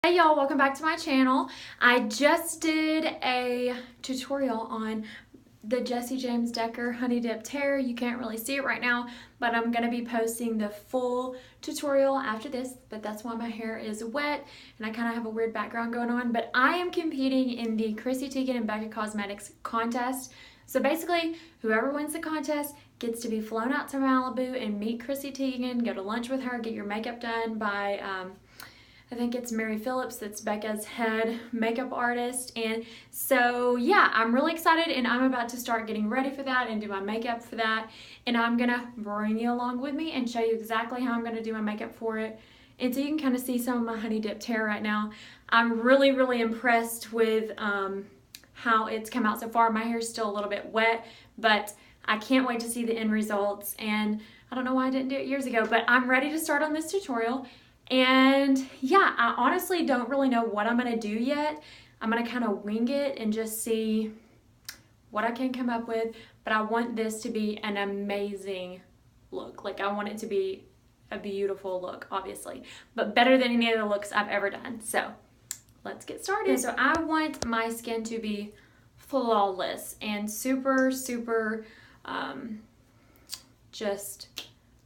Hey y'all, welcome back to my channel. I just did a tutorial on the Jessie James Decker Honey Dipped Hair. You can't really see it right now, but I'm going to be posting the full tutorial after this, but that's why my hair is wet and I kind of have a weird background going on. But I am competing in the Chrissy Teigen and Becca Cosmetics contest. So basically, whoever wins the contest gets to be flown out to Malibu and meet Chrissy Teigen, go to lunch with her, get your makeup done by I think it's Mary Phillips, that's Becca's head makeup artist. And so yeah, I'm really excited and I'm about to start getting ready for that and do my makeup for that. And I'm gonna bring you along with me and show you exactly how I'm gonna do my makeup for it. And so you can kind of see some of my honey dipped hair right now. I'm really impressed with how it's come out so far. My hair's still a little bit wet, but I can't wait to see the end results. And I don't know why I didn't do it years ago, but I'm ready to start on this tutorial. And yeah, I honestly don't really know what I'm gonna do yet. I'm gonna kind of wing it and just see what I can come up with, but I want this to be an amazing look. Like, I want it to be a beautiful look, obviously, but better than any of the looks I've ever done. So let's get started. So I want my skin to be flawless and super just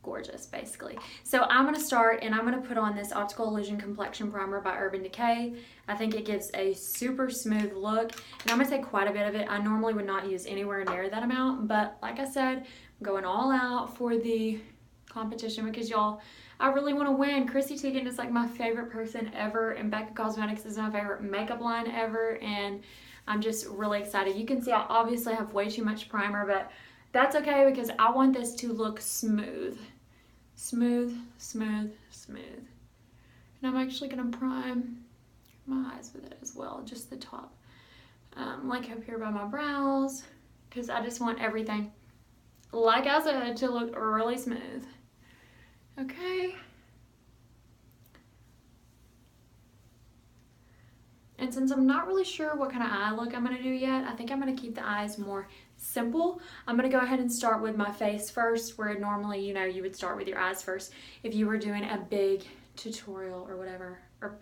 gorgeous, basically. So I'm going to start and I'm going to put on this Optical Illusion Complexion Primer by Urban Decay. I think it gives a super smooth look, and I'm going to take quite a bit of it. I normally would not use anywhere near that amount, but like I said, I'm going all out for the competition because y'all, I really want to win. Chrissy Teigen is like my favorite person ever, and Becca Cosmetics is my favorite makeup line ever, and I'm just really excited. You can see I obviously have way too much primer, but that's okay because I want this to look smooth. Smooth. And I'm actually going to prime my eyes with it as well, just the top. Like up here by my brows, because I just want everything, like I said, to look really smooth. Okay. And since I'm not really sure what kind of eye look I'm going to do yet, I think I'm going to keep the eyes more simple. I'm going to go ahead and start with my face first, where normally, you know, you would start with your eyes first if you were doing a big tutorial or whatever, or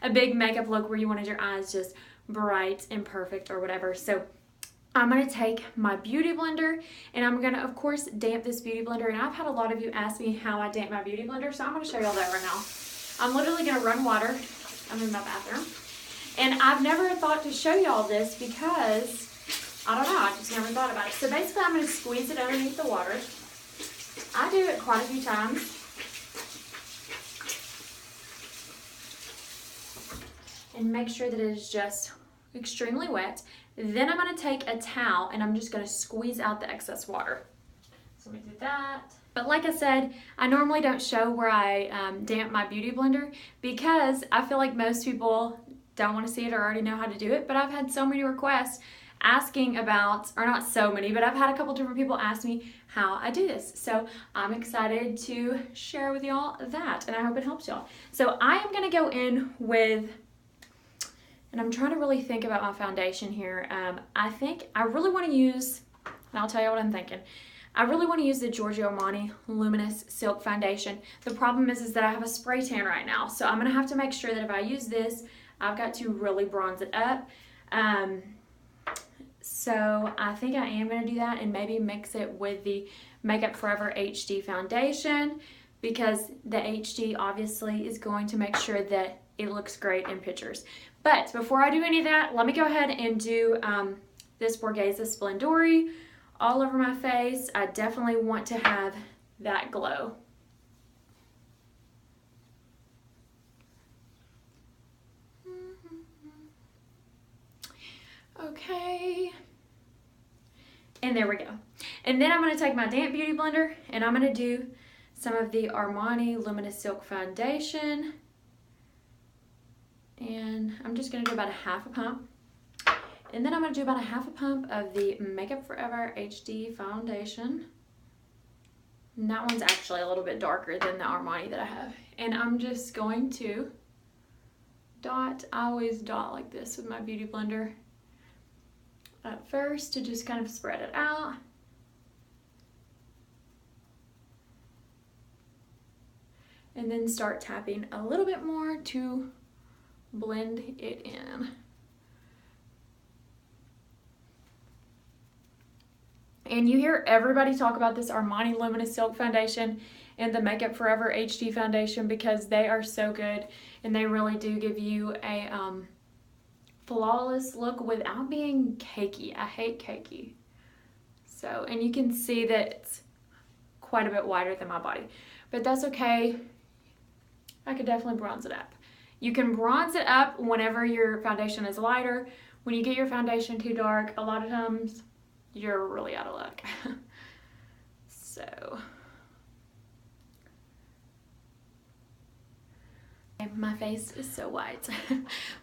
a big makeup look where you wanted your eyes just bright and perfect or whatever. So I'm going to take my beauty blender and I'm going to, of course, damp this beauty blender. And I've had a lot of you ask me how I damp my beauty blender, so I'm going to show y'all that right now. I'm literally going to run water. I'm in my bathroom. And I've never thought to show y'all this because, I don't know, I just never thought about it. So basically I'm going to squeeze it underneath the water. I do it quite a few times. And make sure that it is just extremely wet. Then I'm going to take a towel and I'm just going to squeeze out the excess water. So let me do that. But like I said, I normally don't show where I damp my beauty blender because I feel like most people don't want to see it or already know how to do it. But I've had so many requests asking about, or not so many, but I've had a couple different people ask me how I do this. So I'm excited to share with y'all that, and I hope it helps y'all. So I am going to go in with, and I'm trying to really think about my foundation here. I think I really want to use, and I'll tell you what I'm thinking. I really want to use the Giorgio Armani Luminous Silk Foundation. The problem is that I have a spray tan right now, so I'm going to have to make sure that if I use this, I've got to really bronze it up. So I think I am going to do that and maybe mix it with the Makeup Forever HD foundation, because the HD obviously is going to make sure that it looks great in pictures. But before I do any of that, let me go ahead and do this Borghese Splendore all over my face. I definitely want to have that glow. Okay, and there we go. And then I'm going to take my damp beauty blender and I'm going to do some of the Armani Luminous Silk Foundation, and I'm just going to do about a half a pump, and then I'm going to do about a half a pump of the Makeup Forever HD foundation, and that one's actually a little bit darker than the Armani that I have. And I'm just going to dot, I always dot like this with my beauty blender at first to just kind of spread it out. And then start tapping a little bit more to blend it in. And you hear everybody talk about this Armani Luminous Silk Foundation and the Makeup Forever HD Foundation because they are so good and they really do give you a flawless look without being cakey. I hate cakey. So, and you can see that it's quite a bit wider than my body, but that's okay. I could definitely bronze it up. You can bronze it up whenever your foundation is lighter. When you get your foundation too dark, a lot of times you're really out of luck. So, my face is so white.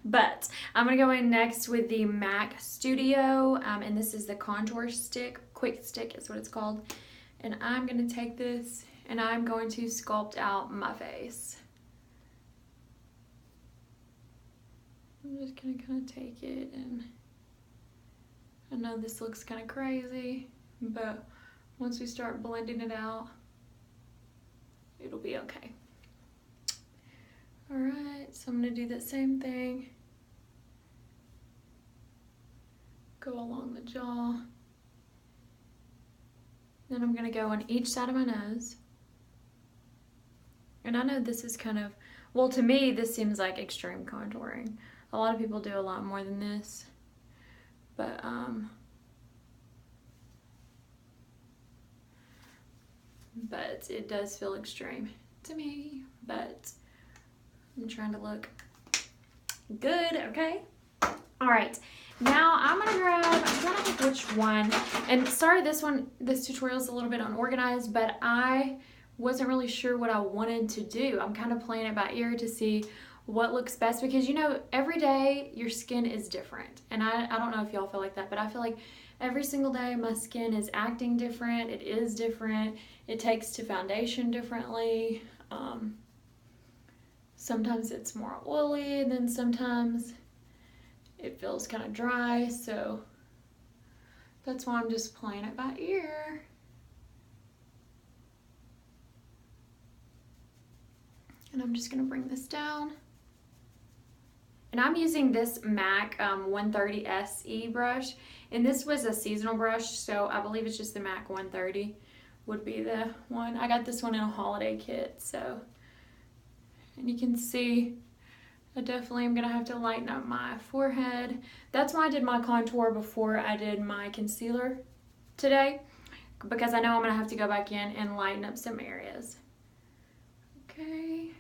But I'm gonna go in next with the MAC Studio, and this is the contour stick, quick stick is what it's called. And I'm gonna take this and I'm going to sculpt out my face. I'm just gonna kind of take it, and I know this looks kind of crazy, but once we start blending it out, it'll be okay. All right, so I'm gonna do the same thing. Go along the jaw. Then I'm gonna go on each side of my nose. And I know this is kind of, well, to me, this seems like extreme contouring. A lot of people do a lot more than this, but it does feel extreme to me, but I'm trying to look good, okay? All right, now I'm trying to think which one, and sorry this tutorial is a little bit unorganized, but I wasn't really sure what I wanted to do. I'm kind of playing it by ear to see what looks best, because you know, every day your skin is different, and I don't know if y'all feel like that, but I feel like every single day my skin is acting different. It is different. It takes to foundation differently. Sometimes it's more oily, and then sometimes it feels kind of dry, so that's why I'm just playing it by ear. And I'm just gonna bring this down. And I'm using this MAC 130 SE brush, and this was a seasonal brush, so I believe it's just the MAC 130 would be the one. I got this one in a holiday kit, so, and you can see I definitely am gonna have to lighten up my forehead. That's why I did my contour before I did my concealer today, because I know I'm gonna have to go back in and lighten up some areas. Okay.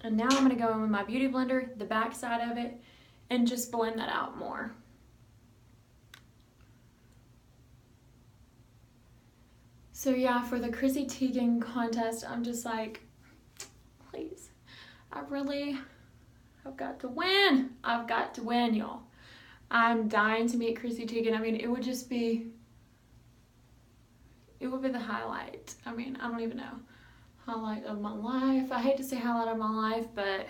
And now I'm gonna go in with my Beauty Blender, the back side of it, and just blend that out more. So yeah, for the Chrissy Teigen contest, I'm just like, please, I've got to win. I've got to win, y'all. I'm dying to meet Chrissy Teigen. I mean, it would be the highlight. I mean, I don't even know. Highlight of my life. I hate to say highlight of my life, but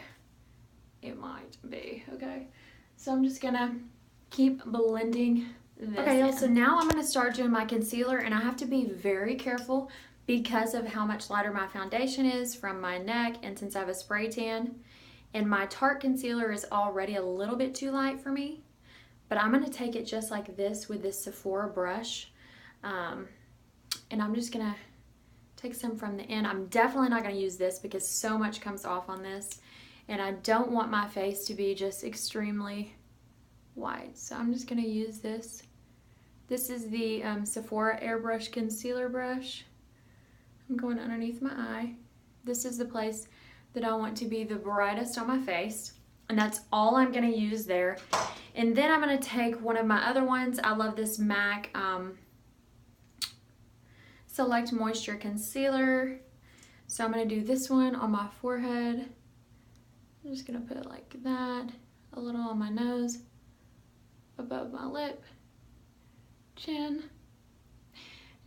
it might be, okay? So I'm just gonna keep blending this. Okay, y'all, so now I'm gonna start doing my concealer, and I have to be very careful because of how much lighter my foundation is from my neck, and since I have a spray tan, and my Tarte concealer is already a little bit too light for me, but I'm gonna take it just like this with this Sephora brush, and I'm just gonna take some from the end. I'm definitely not going to use this because so much comes off on this, and I don't want my face to be just extremely white. So I'm just going to use this. This is the Sephora Airbrush Concealer Brush. I'm going underneath my eye. This is the place that I want to be the brightest on my face, and that's all I'm going to use there. And then I'm going to take one of my other ones. I love this MAC Select Moisture Concealer. So I'm going to do this one on my forehead. I'm just going to put it like that, a little on my nose, above my lip, chin,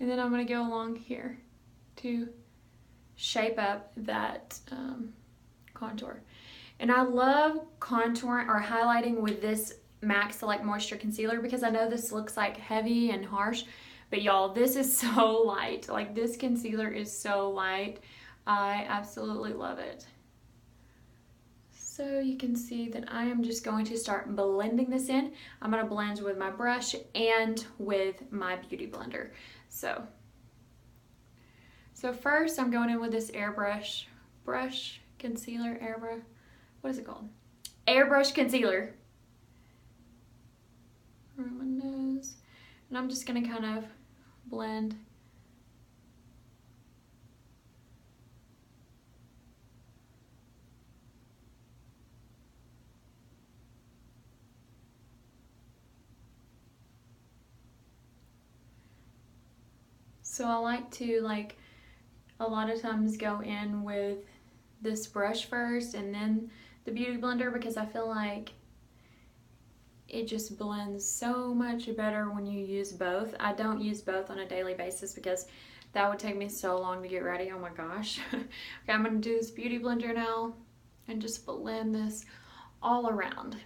and then I'm going to go along here to shape up that contour. And I love contouring or highlighting with this MAC Select Moisture Concealer because I know this looks like heavy and harsh, but y'all, this is so light. Like, this concealer is so light. I absolutely love it. So you can see that I am just going to start blending this in. I'm going to blend with my brush and with my beauty blender. So first I'm going in with this airbrush concealer, airbrush, what is it called? Airbrush concealer around my nose. And I'm just going to kind of blend. So I like to, a lot of times go in with this brush first and then the beauty blender, because I feel like it just blends so much better when you use both. I don't use both on a daily basis because that would take me so long to get ready. Oh my gosh. Okay, I'm going to do this beauty blender now and just blend this all around.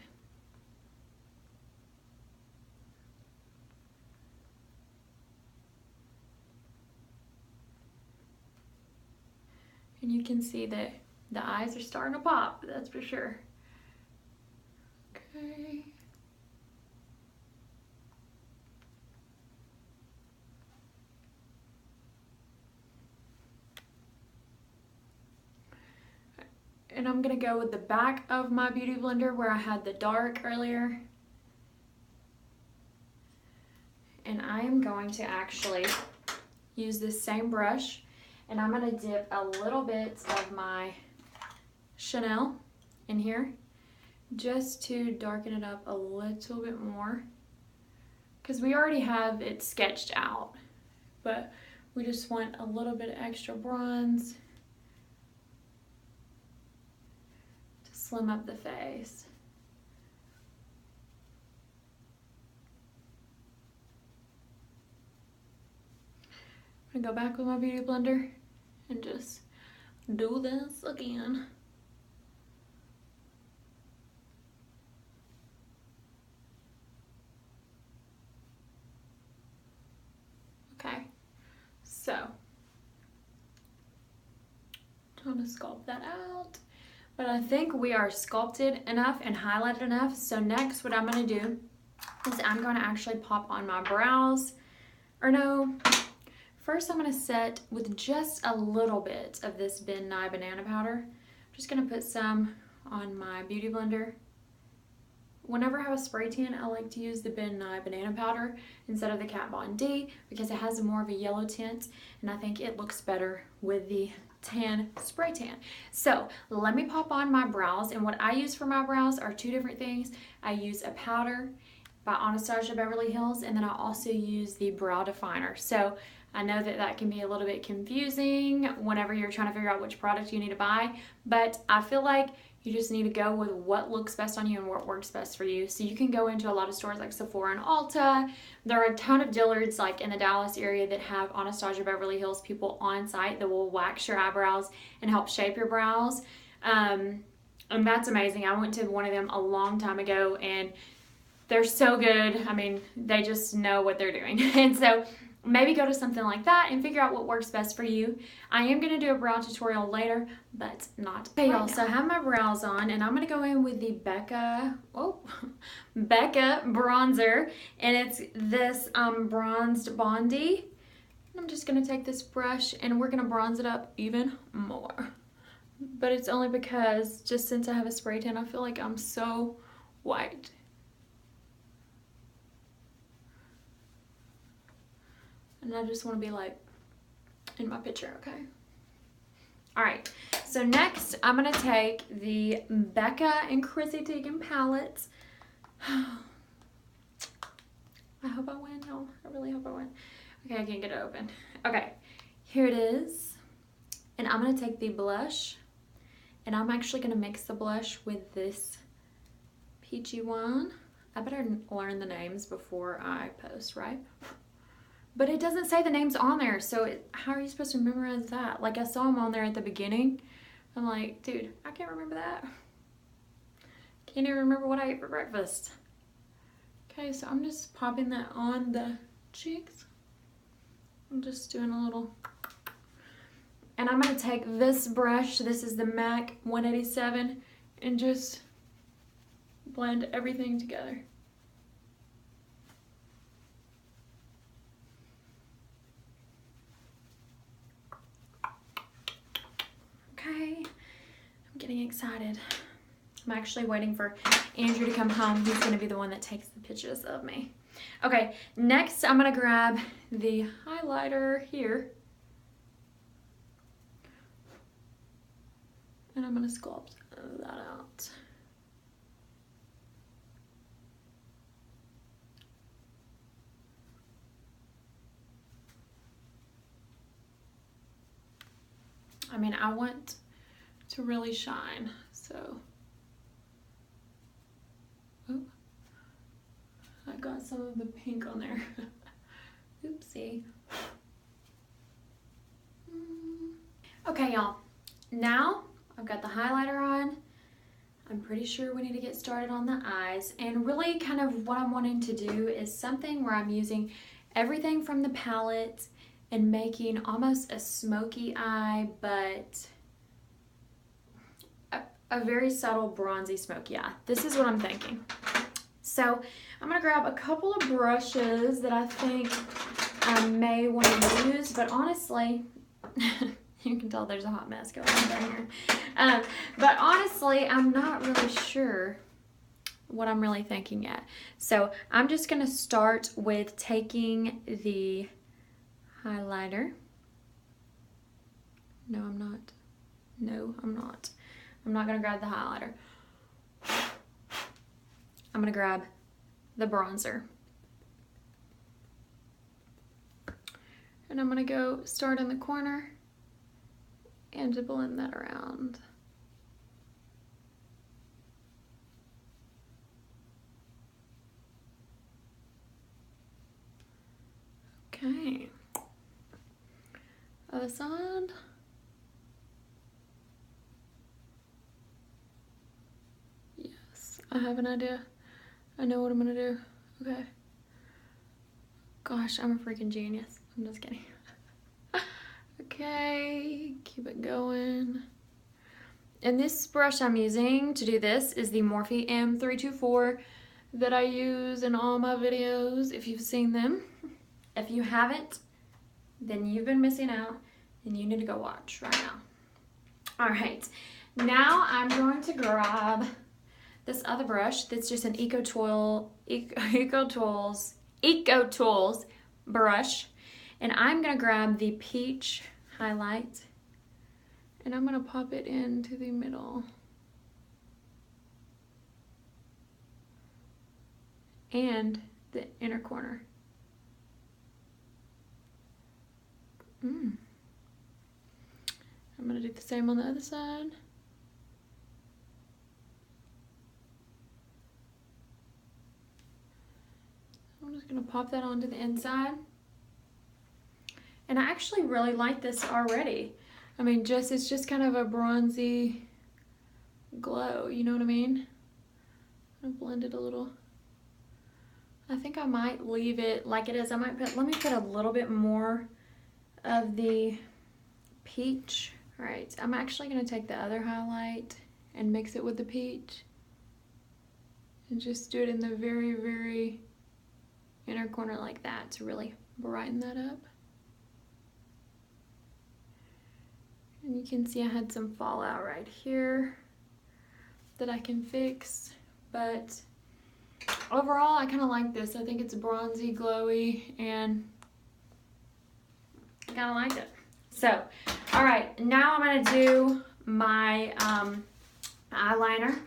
And you can see that the eyes are starting to pop, that's for sure. Okay. And I'm gonna go with the back of my beauty blender where I had the dark earlier. And I am going to actually use this same brush, and I'm gonna dip a little bit of my Chanel in here just to darken it up a little bit more, because we already have it sketched out, but we just want a little bit of extra bronze to slim up the face. I'm gonna go back with my beauty blender and just do this again. Okay, so trying to sculpt that out, but I think we are sculpted enough and highlighted enough. So next what I'm gonna do is I'm gonna actually pop on my brows, or no, first I'm gonna set with just a little bit of this Ben Nye banana powder. I'm just gonna put some on my beauty blender. Whenever I have a spray tan, I like to use the Ben Nye banana powder instead of the Kat Von D because it has more of a yellow tint, and I think it looks better with the tan spray tan. So let me pop on my brows, and what I use for my brows are two different things. I use a powder by Anastasia Beverly Hills, and then I also use the brow definer. So I know that that can be a little bit confusing whenever you're trying to figure out which product you need to buy, but I feel like you just need to go with what looks best on you and what works best for you. So you can go into a lot of stores like Sephora and Ulta. There are a ton of Dillards like in the Dallas area that have Anastasia Beverly Hills people on site that will wax your eyebrows and help shape your brows. And that's amazing. I went to one of them a long time ago and they're so good. I mean, they just know what they're doing. And so maybe go to something like that and figure out what works best for you. I am going to do a brow tutorial later, but not right now. So I have my brows on, and I'm going to go in with the Becca bronzer, and it's this bronzed Bondi. I'm just going to take this brush, and we're going to bronze it up even more. But it's only because just since I have a spray tan, I feel like I'm so white. And I just want to be like in my picture, okay? All right, so next I'm gonna take the BeccaXChrissyTeigen palette. I hope I win. No, I really hope I win. Okay, I can't get it open. Okay, here it is. And I'm gonna take the blush, and I'm actually gonna mix the blush with this peachy one. I better learn the names before I post, right? But it doesn't say the names on there, so how are you supposed to memorize that? Like, I saw them on there at the beginning. I'm like, dude, I can't remember that. Can't even remember what I ate for breakfast. Okay, so I'm just popping that on the cheeks. I'm just doing a little. And And I'm going to take this brush, this is the MAC 187, and just blend everything together. Okay, I'm getting excited. I'm actually waiting for Andrew to come home. He's going to be the one that takes the pictures of me. Okay, next I'm going to grab the highlighter here. And I'm going to sculpt that out. I mean, I want to really shine, so. Oh, I got some of the pink on there. Oopsie. Okay, y'all. Now I've got the highlighter on. I'm pretty sure we need to get started on the eyes. And really kind of what I'm wanting to do is something where I'm using everything from the palette and making almost a smoky eye, but a very subtle bronzy smoky eye. This is what I'm thinking. So I'm gonna grab a couple of brushes that I think I may want to use, but honestly, you can tell there's a hot mess going on down here. But honestly, I'm not really sure what I'm really thinking yet. So I'm just gonna start with taking the highlighter. No, I'm not. No, I'm not. I'm not gonna grab the highlighter. I'm gonna grab the bronzer. And I'm gonna go start in the corner and to blend that around. Okay. Other side. Yes, I have an idea. I know what I'm gonna do. Okay. Gosh, I'm a freaking genius. I'm just kidding. Okay, keep it going. And this brush I'm using to do this is the Morphe M324 that I use in all my videos, if you've seen them. If you haven't, then you've been missing out and you need to go watch right now. All right, now I'm going to grab this other brush that's just an EcoTools brush, and I'm gonna grab the peach highlight and I'm gonna pop it into the middle and the inner corner. I'm gonna do the same on the other side. I'm just gonna pop that onto the inside. And I actually really like this already. I mean, it's just kind of a bronzy glow, you know what I mean? I'm gonna blend it a little. I think I might leave it like it is. Let me put a little bit more of the peach. All right, I'm actually gonna take the other highlight and mix it with the peach and just do it in the very, very inner corner like that to really brighten that up. And you can see I had some fallout right here that I can fix, but overall I kind of like this. I think it's bronzy, glowy, and I kind of like it. So, all right, now I'm gonna do my eyeliner.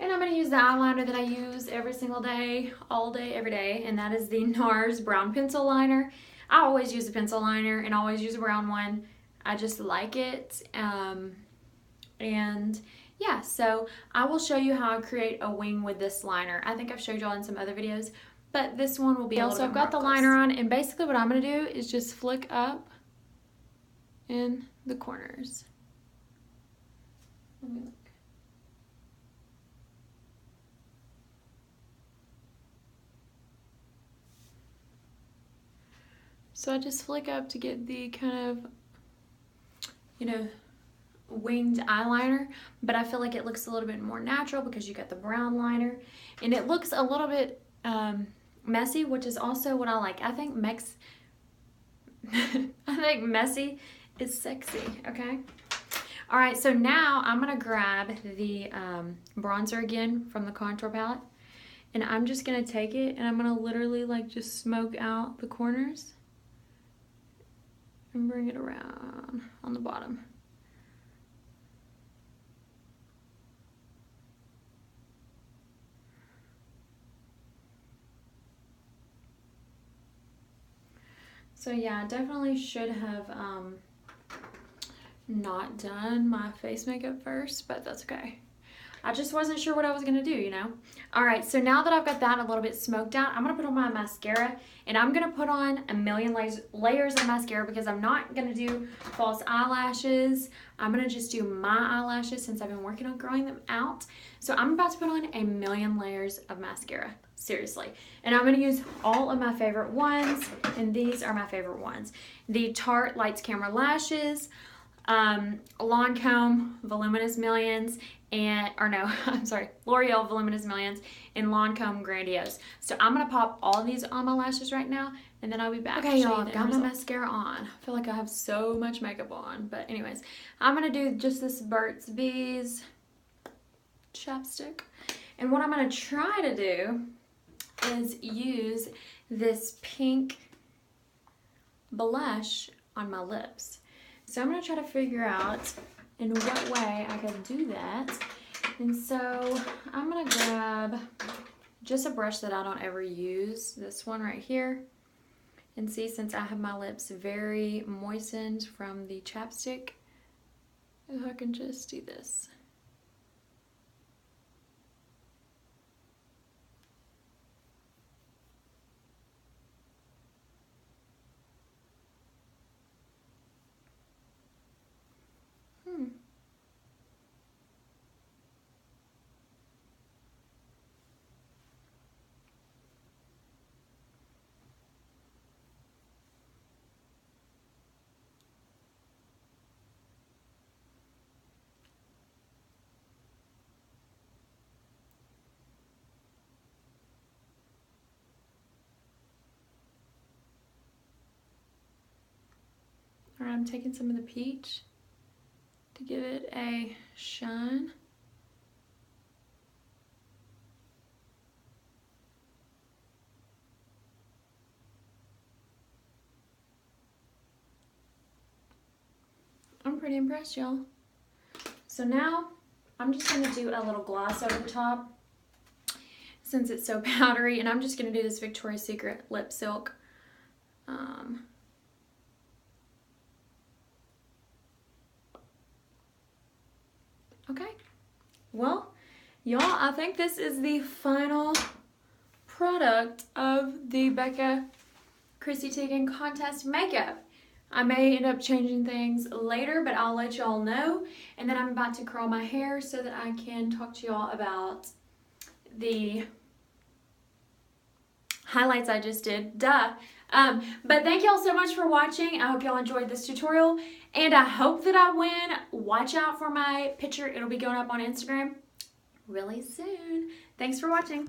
And I'm gonna use the eyeliner that I use every single day, all day, every day, and that is the NARS Brown Pencil Liner. I always use a pencil liner and always use a brown one. I just like it. And yeah, so I will show you how I create a wing with this liner. I think I've showed y'all in some other videos, but this one will be a little bit more up close. So I've got the liner on, and basically what I'm gonna do is just flick up in the corners. Let me look. So I just flick up to get the kind of you know, winged eyeliner, but I feel like it looks a little bit more natural because you got the brown liner, and it looks a little bit messy, which is also what I like. I think messy is sexy, okay? All right, so now I'm gonna grab the bronzer again from the contour palette, and I'm just gonna take it and I'm gonna literally like just smoke out the corners and bring it around on the bottom. So yeah, I definitely should have not done my face makeup first, but that's okay. I just wasn't sure what I was gonna do, you know? All right, so now that I've got that a little bit smoked out, I'm gonna put on my mascara, and I'm gonna put on a million layers of mascara because I'm not gonna do false eyelashes. I'm gonna just do my eyelashes since I've been working on growing them out. So I'm about to put on a million layers of mascara, seriously. And I'm gonna use all of my favorite ones, and these are my favorite ones. The Tarte Lights Camera Lashes, Lancome Voluminous Millions, and, or no, I'm sorry, L'Oreal Voluminous Millions, and Lancome Grandiose. So I'm gonna pop all of these on my lashes right now, and then I'll be back. Okay, y'all, I've got my mascara on. I feel like I have so much makeup on, but anyways, I'm gonna do just this Burt's Bees chapstick. And what I'm gonna try to do is use this pink blush on my lips. So I'm gonna try to figure out in what way I can do that. And so I'm gonna grab just a brush that I don't ever use, this one right here. And see, since I have my lips very moistened from the chapstick, if I can just do this. All right, I'm taking some of the peach to give it a shine. I'm pretty impressed, y'all. So now I'm just gonna do a little gloss over the top since it's so powdery, and I'm just gonna do this Victoria's Secret Lip Silk. Okay, well, y'all, I think this is the final product of the BeccaXChrissyTeigen contest makeup. I may end up changing things later, but I'll let y'all know. And then I'm about to curl my hair so that I can talk to y'all about the highlights I just did. Duh. But thank y'all so much for watching. I hope y'all enjoyed this tutorial, and I hope that I win. Watch out for my picture. It'll be going up on Instagram really soon. Thanks for watching.